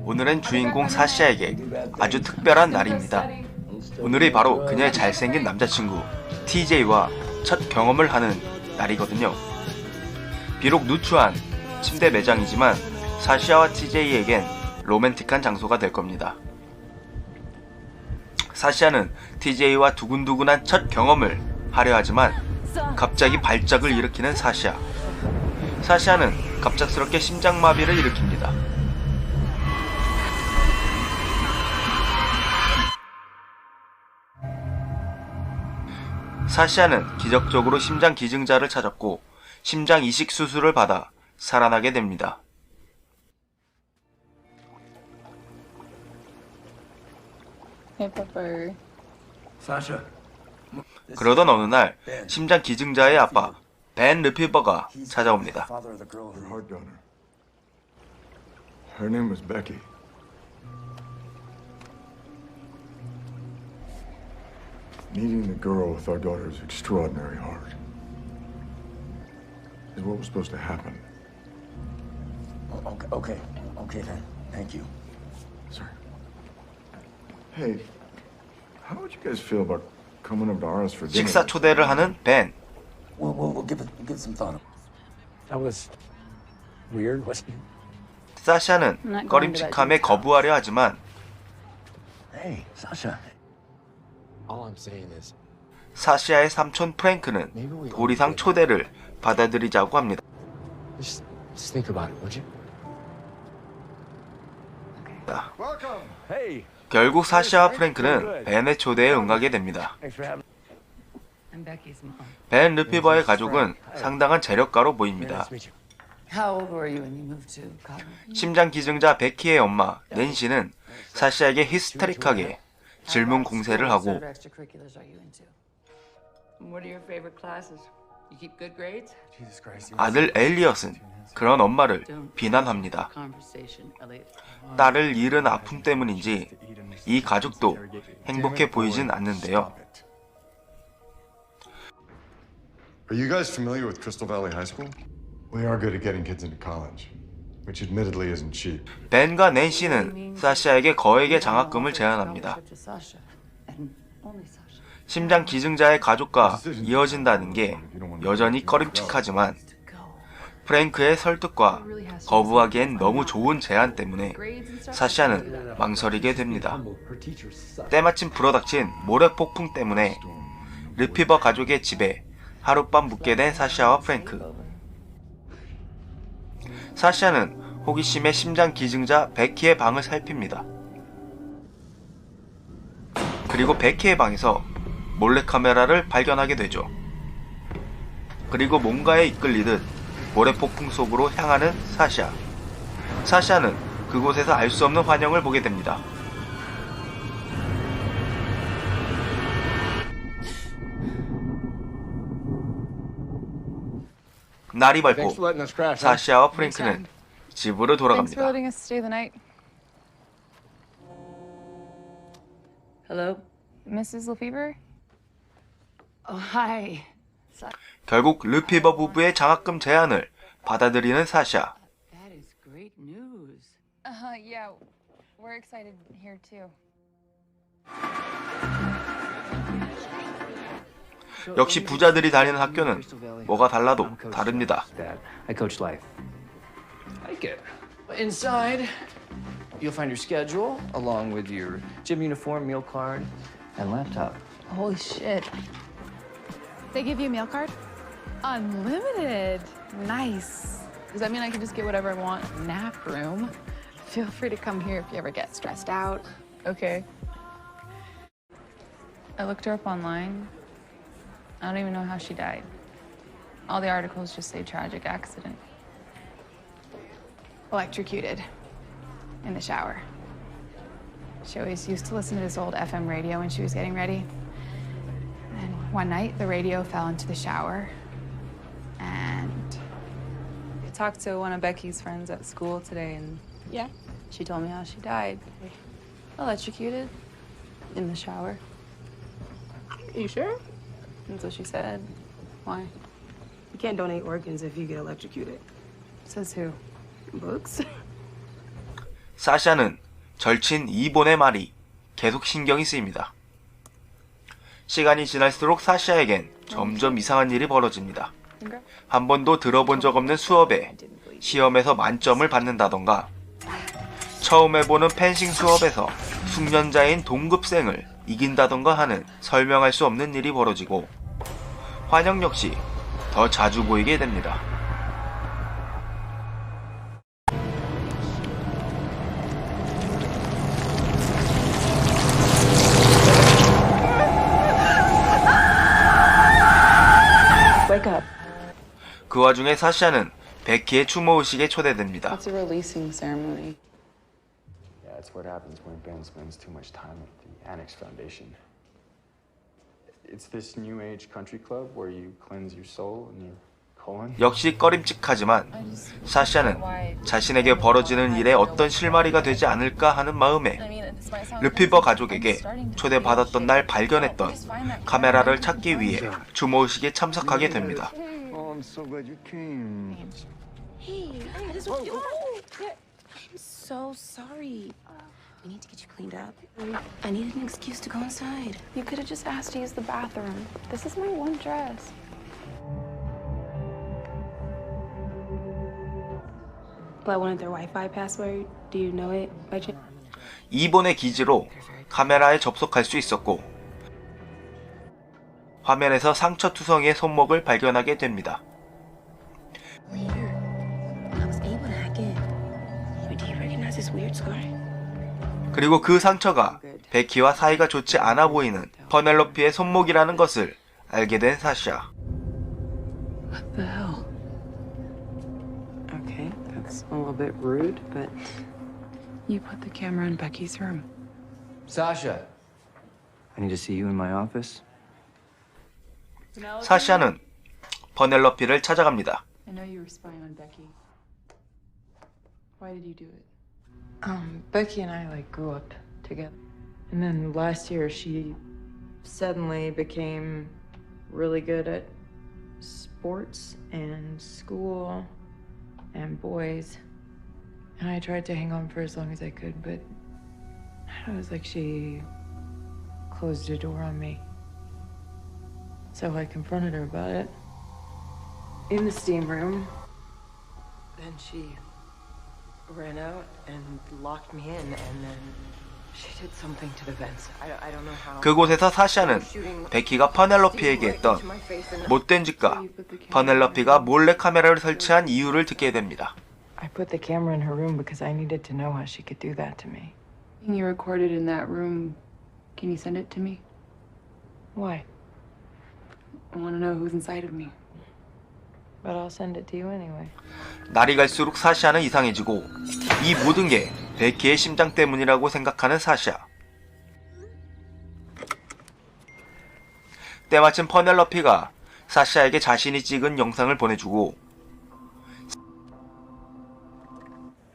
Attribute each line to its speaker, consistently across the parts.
Speaker 1: 오늘은 주인공 사시아에게 아주 특별한 날입니다. 오늘이 바로 그녀의 잘생긴 남자친구 TJ와 첫 경험을 하는 날이거든요. 비록 누추한 침대 매장이지만 사시아와 TJ에겐 로맨틱한 장소가 될 겁니다. 사시아는 TJ와 두근두근한 첫 경험을 하려 하지만 갑자기 발작을 일으키는 사시아. 사시아는 갑작스럽게 심장마비를 일으킵니다. 사시아는 기적적으로 심장 기증자를 찾았고 심장 이식 수술을 받아 살아나게 됩니다. 그러던 어느 날 심장 기증자의 아빠 벤 르피버가 찾아옵니다.
Speaker 2: Her name was Becky. Meeting the girl with our daughter's extraordinary heart is what was supposed to happen.
Speaker 3: Okay then. Thank you.
Speaker 2: Sorry. Hey, how would you guys feel about coming up to ours for dinner?
Speaker 1: 식사 초대를 하는 벤.
Speaker 3: We'll give it some thought.
Speaker 4: That was weird, wasn't it?
Speaker 1: 사시아는 꺼림칙함에 거부하려 하지만
Speaker 3: Hey, Sasha.
Speaker 4: All I'm saying is,
Speaker 1: 사시아의 삼촌 프랭크는 도리상 초대를 받아들이자고 합니다.
Speaker 4: just think about it, would you? Hey,
Speaker 1: 결국 사시아와 프랭크는 벤의 초대에 응하게 됩니다.
Speaker 4: thanks for having
Speaker 5: I'm Becky's mom.
Speaker 1: 벤 르피버의 가족은 상당한 재력가로 보입니다.
Speaker 4: Nice to meet you.
Speaker 5: How old were you when you moved to college?
Speaker 1: 심장 기증자 베키의 엄마 낸시는 사시아에게 히스테릭하게 질문 공세를
Speaker 5: What sort
Speaker 1: 하고
Speaker 5: of extracurriculars are you into? What are your favorite classes? You keep good grades?
Speaker 4: Jesus Christ.
Speaker 1: 아들 엘리엇은 그런 엄마를 비난합니다.
Speaker 5: Conversation, Elliot.
Speaker 1: 딸을 잃은 아픔 때문인지 이 가족도 행복해 보이진 않는데요.
Speaker 2: Are you guys familiar with Crystal Valley High School? We are good at getting kids into college, which admittedly isn't cheap.
Speaker 1: 벤과 낸시는 사시아에게 거액의 장학금을 제안합니다.
Speaker 5: To Sasha. And only Sasha.
Speaker 1: 심장 기증자의 가족과 이어진다는 게 여전히 꺼림칙하지만
Speaker 5: To go.
Speaker 1: 프랭크의 설득과 거부하기엔 너무 좋은 제안 때문에 사시아는 망설이게 됩니다.
Speaker 4: Her teachers suck.
Speaker 1: 때마침 불어닥친 모래폭풍 때문에 르피버 가족의 집에 하룻밤 묵게 된 사시아와 프랭크. 사시아는 호기심에 심장 기증자 베키의 방을 살핍니다. 그리고 베키의 방에서 몰래카메라를 발견하게 되죠. 그리고 뭔가에 이끌리듯 모래폭풍 속으로 향하는 사시아. 사시아는 그곳에서 알 수 없는 환영을 보게 됩니다. 날이
Speaker 4: Thanks
Speaker 1: 밝고
Speaker 4: for letting us crash. huh?
Speaker 1: 사시아와 프랭크는 집으로
Speaker 6: Thanks for
Speaker 1: 돌아갑니다.
Speaker 6: letting us stay the night.
Speaker 5: Hello?
Speaker 6: Mrs. Lefevre?
Speaker 5: Oh, hi.
Speaker 1: 결국 르피버 부부의 장학금 제안을 받아들이는 사시아.
Speaker 5: That is great news.
Speaker 6: Yeah, we're excited here too.
Speaker 1: 역시 부자들이 다니는 학교는 뭐가 달라도 다릅니다.
Speaker 7: I coach life. I get it. Inside, you'll find your schedule along with your gym uniform, meal card, and laptop.
Speaker 6: Holy shit. They give you a meal card? Unlimited. Nice. Does that mean I can just get whatever I want? Nap room? Feel free to come here if you ever get stressed out. Okay. I looked her up online. I don't even know how she died. All the articles just say tragic accident. Electrocuted. In the shower. She always used to listen to this old FM radio when she was getting ready. And one night, the radio fell into the shower. And
Speaker 8: I talked to one of Becky's friends at school today, and yeah, she told me how she died. Electrocuted in the shower.
Speaker 9: You sure?
Speaker 8: That's what she said. Why?
Speaker 9: You can't donate organs if you get electrocuted.
Speaker 8: Says who?
Speaker 9: Books?
Speaker 1: 사샤는 절친 이본의 말이 계속 신경이 쓰입니다. 시간이 지날수록 사샤에겐 점점 이상한 일이 벌어집니다. 한 번도 들어본 적 없는 수업에 시험에서 만점을 받는다던가, 처음 해보는 펜싱 수업에서 숙련자인 동급생을 이긴다던가 하는 설명할 수 없는 일이 벌어지고, 환영 역시 더 자주 보이게 됩니다.
Speaker 9: Wake up.
Speaker 1: 그 와중에 사샤는 베키의 추모의식에 초대됩니다.
Speaker 8: It's a releasing ceremony.
Speaker 10: Yeah, that's what happens when Ben spends too much time at the Annex Foundation. It's this new age country club where you cleanse your soul and your colon.
Speaker 1: 역시 꺼림칙하지만 사샤는 자신에게 벌어지는 일에 어떤 실마리가 되지 않을까 하는 마음에 르피버 가족에게 초대받았던 날 발견했던 카메라를 찾기 위해 추모의식에 참석하게 됩니다.
Speaker 2: Oh, I'm so glad you came.
Speaker 9: Hey, this was you. I'm so sorry. We need to get you cleaned up. I needed an excuse to go inside.
Speaker 8: You could have just asked to use the bathroom. This is my one dress.
Speaker 9: But I wanted their Wi-Fi password. Do you know it by chance?
Speaker 1: 이본의 기지로 카메라에 접속할 수 있었고, 화면에서 상처투성이의 손목을 발견하게 됩니다.
Speaker 9: Later, I was able to hack in. But do you recognize this weird scar?
Speaker 1: 그리고 그 상처가 베키와 사이가 좋지 않아 보이는 퍼넬로피의 손목이라는 것을 알게 된 사샤.
Speaker 8: What the hell? Okay, that's a little bit rude, but you put the camera in Becky's room.
Speaker 7: Sasha, I need to see you in my office.
Speaker 1: 사샤는 퍼넬로피를 찾아갑니다.
Speaker 8: I know you were spying on Becky. Why did you do it? Becky and I grew up together. And then last year she suddenly became really good at sports and school and boys. And I tried to hang on for as long as I could, but it was like she closed a door on me. So I confronted her about it in the steam room. Then she ran out and locked me in, and then she did something to the vents. I don't know how.
Speaker 1: 그곳에서 사샤는 베키가 퍼넬로피에게 했던 못된 짓과 퍼넬로피가 몰래 카메라를 설치한 이유를 듣게 됩니다.
Speaker 8: I put the camera in her room because I needed to know how she could do that to me. You recorded in that room. Can you send it to me? Why? I want to know who's inside of me. But I'll send it to you anyway.
Speaker 1: 날이 갈수록 사샤는 이상해지고, 이 모든 게 베키의 심장 때문이라고 생각하는 사샤. 때마침 퍼넬로피가 사샤에게 자신이 찍은 영상을 보내주고,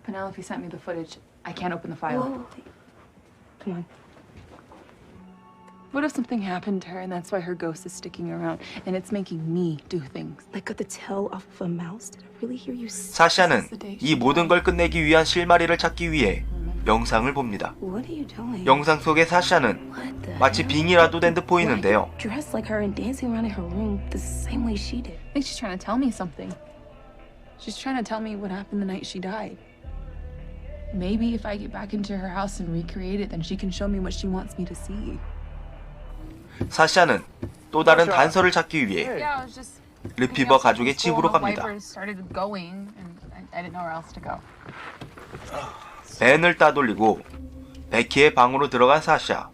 Speaker 8: Penelope sent me the footage. I can't open the file.
Speaker 9: Whoa. Come on.
Speaker 8: What if something happened to her and that's why her ghost is sticking around and it's making me do things?
Speaker 9: Like cut the tail off of a mouse? Did I really hear you say?
Speaker 1: 사샤는 이 모든 걸 끝내기 위한 실마리를 찾기 위해 영상을 봅니다.
Speaker 9: What are you doing?
Speaker 1: 영상 속의 사샤는
Speaker 9: What the
Speaker 1: 마치
Speaker 9: hell?
Speaker 1: 빙이라도 된 듯
Speaker 9: Why
Speaker 1: 보이는데요.
Speaker 9: are you dressed like her and dancing around in her room the same way she did?
Speaker 8: I think she's trying to tell me something. She's trying to tell me what happened the night she died. Maybe if I get back into her house and recreate it, then she can show me what she wants me to see.
Speaker 1: 사샤는 또 다른 단서를 찾기 위해
Speaker 6: Yeah, I was just
Speaker 1: 르피버 가족의 집으로 갑니다.
Speaker 6: started going, and I didn't know where else to go.
Speaker 1: 벤을 따돌리고 베키의 방으로 들어간 사샤.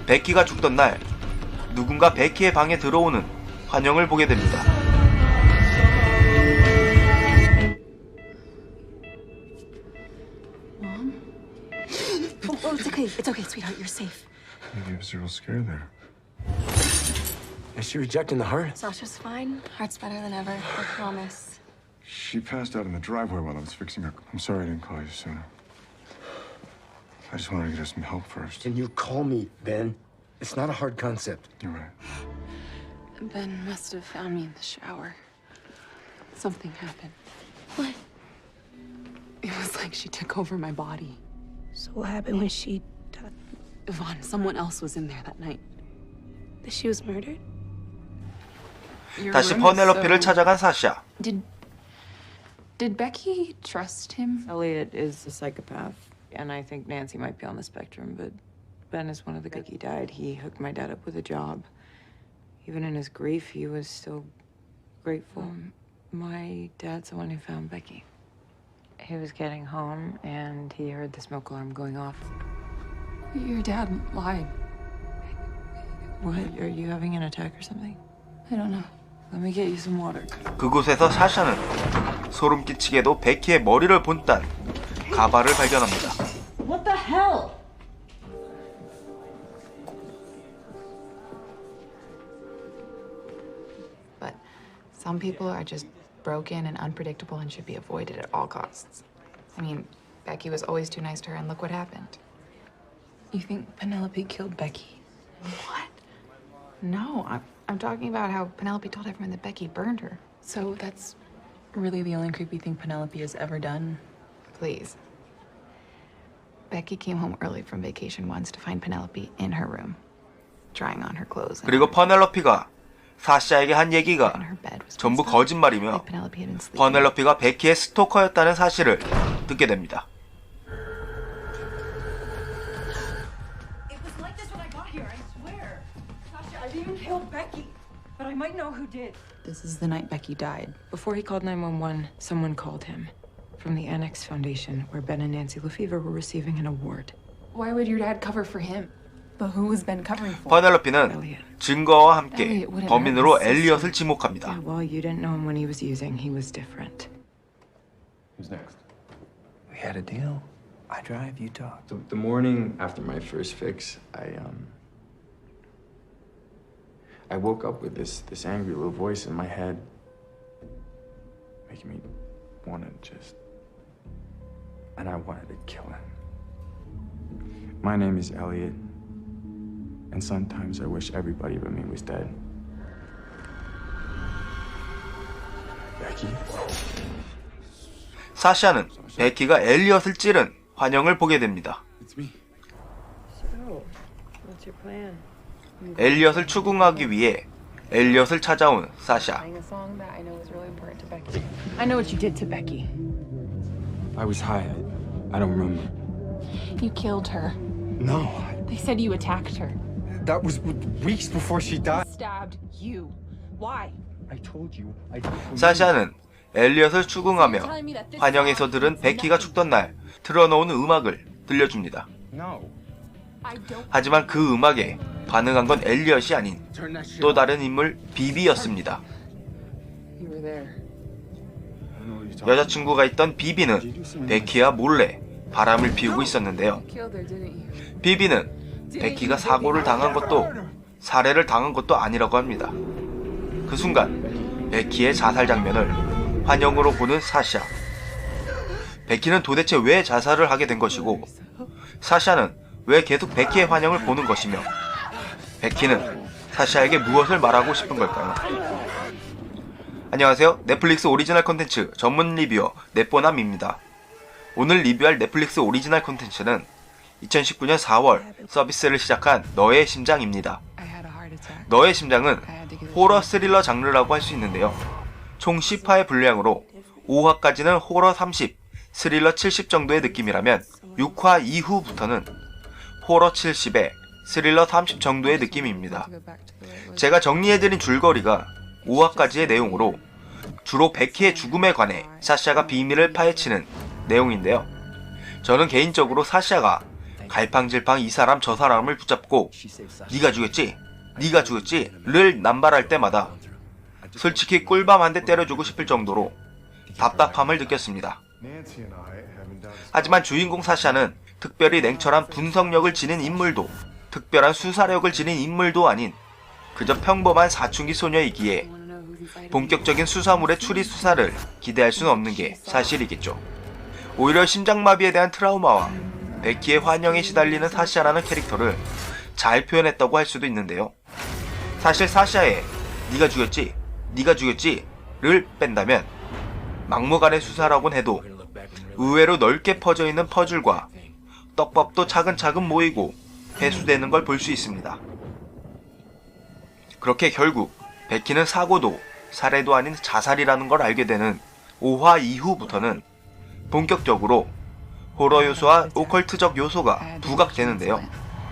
Speaker 1: 베키가 죽던 날 누군가 베키의 방에 들어오는 환영을 보게 됩니다.
Speaker 9: Oh, it's okay. It's okay, sweetheart. You're safe.
Speaker 2: Maybe I was a real scare there.
Speaker 4: Is she rejecting the heart?
Speaker 9: Sasha's fine. Heart's better than ever. I promise.
Speaker 2: She passed out in the driveway while I was fixing her. I'm sorry I didn't call you sooner. I just wanted to get her some help first.
Speaker 3: Can you call me, Ben? It's not a hard concept.
Speaker 2: You're right.
Speaker 9: Ben must have found me in the shower. Something happened. What? It was like she took over my body. So what happened when she died? Yvonne, someone else was in there that night. That she was murdered?
Speaker 1: 다시 퍼넬로피를 찾아간 사샤.
Speaker 9: Did Becky trust him?
Speaker 8: Elliot is a psychopath, and I think Nancy might be on the spectrum, but Ben is one of the good. He died. He hooked my dad up with a job. Even in his grief, he was still grateful. My dad's the one who found Becky. He was getting home, and he heard the smoke alarm going off.
Speaker 9: Your dad lied.
Speaker 8: What? Are you having an attack or something?
Speaker 9: I don't know.
Speaker 8: Let me get you some water.
Speaker 1: 그곳에서 사샤는 소름 끼치게도 베키의 머리를 본딴 가발을 발견합니다.
Speaker 8: What the hell?
Speaker 6: But some people are just broken and unpredictable and should be avoided at all costs. I mean, Becky was always too nice to her, and look what happened.
Speaker 9: You think Penelope killed Becky?
Speaker 6: What? No, I'm talking about how Penelope told everyone that Becky burned her.
Speaker 9: So that's really the only creepy thing Penelope has ever done?
Speaker 6: Please. Becky came home early from vacation once to find Penelope in her room, trying on her clothes.
Speaker 1: 그리고 퍼넬로피가 사샤에게 한 얘기가
Speaker 6: And her bed was
Speaker 1: 전부
Speaker 6: messed up,
Speaker 1: 거짓말이며
Speaker 6: like Penelope had been sleeping.
Speaker 1: 퍼넬로피가 베키의 스토커였다는 사실을 듣게 됩니다.
Speaker 8: It was like this when I got here, I swear. Sasha, I didn't kill Becky, but I might know who did.
Speaker 9: This is the night Becky died.
Speaker 8: Before he called 911, someone called him from the Annex Foundation, where Ben and Nancy Lefevre were receiving an award.
Speaker 9: Why would your dad cover for him? But who was Ben covering for?
Speaker 1: 퍼넬로피는 증거와 함께 범인으로 엘리엇을 지목합니다.
Speaker 8: Yeah, well, you didn't know him when he was using. He was different.
Speaker 2: Who's next?
Speaker 4: We had a deal. I drive, you talk.
Speaker 10: The morning after my first fix, I woke up with this angry little voice in my head, making me want to and I wanted to kill him. My name is Elliot, and sometimes I wish everybody but me was dead. Becky?
Speaker 1: 사샤는 베키가 엘리엇을 찌른 환영을 보게 됩니다.
Speaker 10: It's me.
Speaker 8: So, what's your plan?
Speaker 1: 엘리엇을 추궁하기 위해 엘리엇을 찾아온 사샤.
Speaker 6: Playing a song that I know was really important to Becky.
Speaker 9: I know what you did to Becky.
Speaker 10: I was high. I don't remember.
Speaker 9: You killed her.
Speaker 4: No,
Speaker 9: They said you attacked her.
Speaker 4: that was weeks before she died.
Speaker 9: Stabbed you. Why?
Speaker 4: I told you. I didn't.
Speaker 1: 사샤는 엘리엇을 추궁하며 환영에서 들은 베키가 죽던 날 틀어놓은 음악을 들려줍니다.
Speaker 4: No.
Speaker 9: I don't.
Speaker 1: 하지만 그 음악에 반응한 건 엘리엇이 아닌 또 다른 인물 비비였습니다.
Speaker 9: You were there.
Speaker 1: 여자친구가 있던 비비는 베키와 몰래 바람을 피우고 있었는데요.
Speaker 9: Killed her, didn't you?
Speaker 1: 비비는 베키가 사고를 당한 것도 살해를 당한 것도 아니라고 합니다. 그 순간 베키의 자살 장면을 환영으로 보는 사샤. 베키는 도대체 왜 자살을 하게 된 것이고 사샤는 왜 계속 베키의 환영을 보는 것이며 베키는 사샤에게 무엇을 말하고 싶은 걸까요? 안녕하세요. 넷플릭스 오리지널 콘텐츠 전문 리뷰어 넷보남입니다. 오늘 리뷰할 넷플릭스 오리지널 콘텐츠는 2019년 4월 서비스를 시작한 너의 심장입니다.
Speaker 6: I had a heart attack.
Speaker 1: 너의 심장은 호러 스릴러 장르라고 할 수 있는데요. 총 10화의 분량으로 5화까지는 호러 30, 스릴러 70 정도의 느낌이라면 6화 이후부터는 호러 70에 스릴러 30 정도의 느낌입니다. 제가 정리해드린 줄거리가 5화까지의 내용으로 주로 베키의 죽음에 관해 사샤가 비밀을 파헤치는 내용인데요. 저는 개인적으로 사샤가 갈팡질팡 이 사람 저 사람을 붙잡고 네가 죽였지? 네가 죽였지? 를 남발할 때마다 솔직히 꿀밤 한 대 때려주고 싶을 정도로 답답함을 느꼈습니다. 하지만 주인공 사샤는 특별히 냉철한 분석력을 지닌 인물도 특별한 수사력을 지닌 인물도 아닌 그저 평범한 사춘기 소녀이기에 본격적인 수사물의 추리 수사를 기대할 수는 없는 게 사실이겠죠. 오히려 심장마비에 대한 트라우마와 베키의 환영에 시달리는 사시아라는 캐릭터를 잘 표현했다고 할 수도 있는데요. 사실 사시아의 네가 죽였지? 네가 죽였지?를 뺀다면 막무가내 수사라곤 해도 의외로 넓게 퍼져있는 퍼즐과 떡밥도 차근차근 모이고 회수되는 걸 볼 수 있습니다. 그렇게 결국 베키는 사고도 살해도 아닌 자살이라는 걸 알게 되는 5화 이후부터는 본격적으로 호러 요소와 오컬트적 요소가 부각되는데요.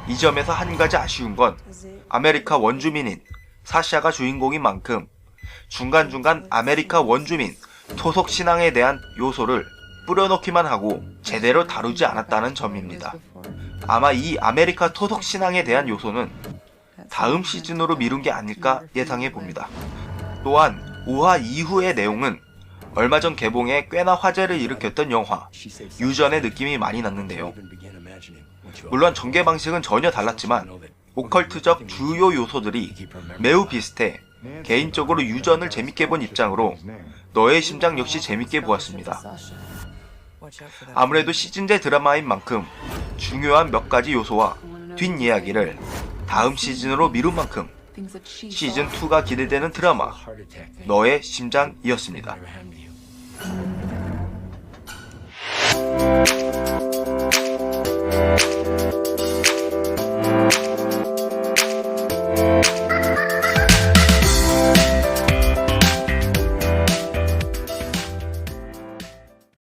Speaker 1: 이 점에서 한 가지 아쉬운 건 아메리카 원주민인 사시아가 주인공인 만큼 중간중간 아메리카 원주민 토속 신앙에 대한 요소를 뿌려놓기만 하고 제대로 다루지 않았다는 점입니다. 아마 이 아메리카 토속 신앙에 대한 요소는 다음 시즌으로 미룬 게 아닐까 예상해 봅니다. 또한 5화 이후의 내용은 얼마 전 개봉에 꽤나 화제를 일으켰던 영화 유전의 느낌이 많이 났는데요. 물론 전개 방식은 전혀 달랐지만 오컬트적 주요 요소들이 매우 비슷해 개인적으로 유전을 재밌게 본 입장으로 너의 심장 역시 재밌게 보았습니다. 아무래도 시즌제 드라마인 만큼 중요한 몇 가지 요소와 뒷이야기를 다음 시즌으로 미룬 만큼 시즌2가 기대되는 드라마 너의 심장이었습니다.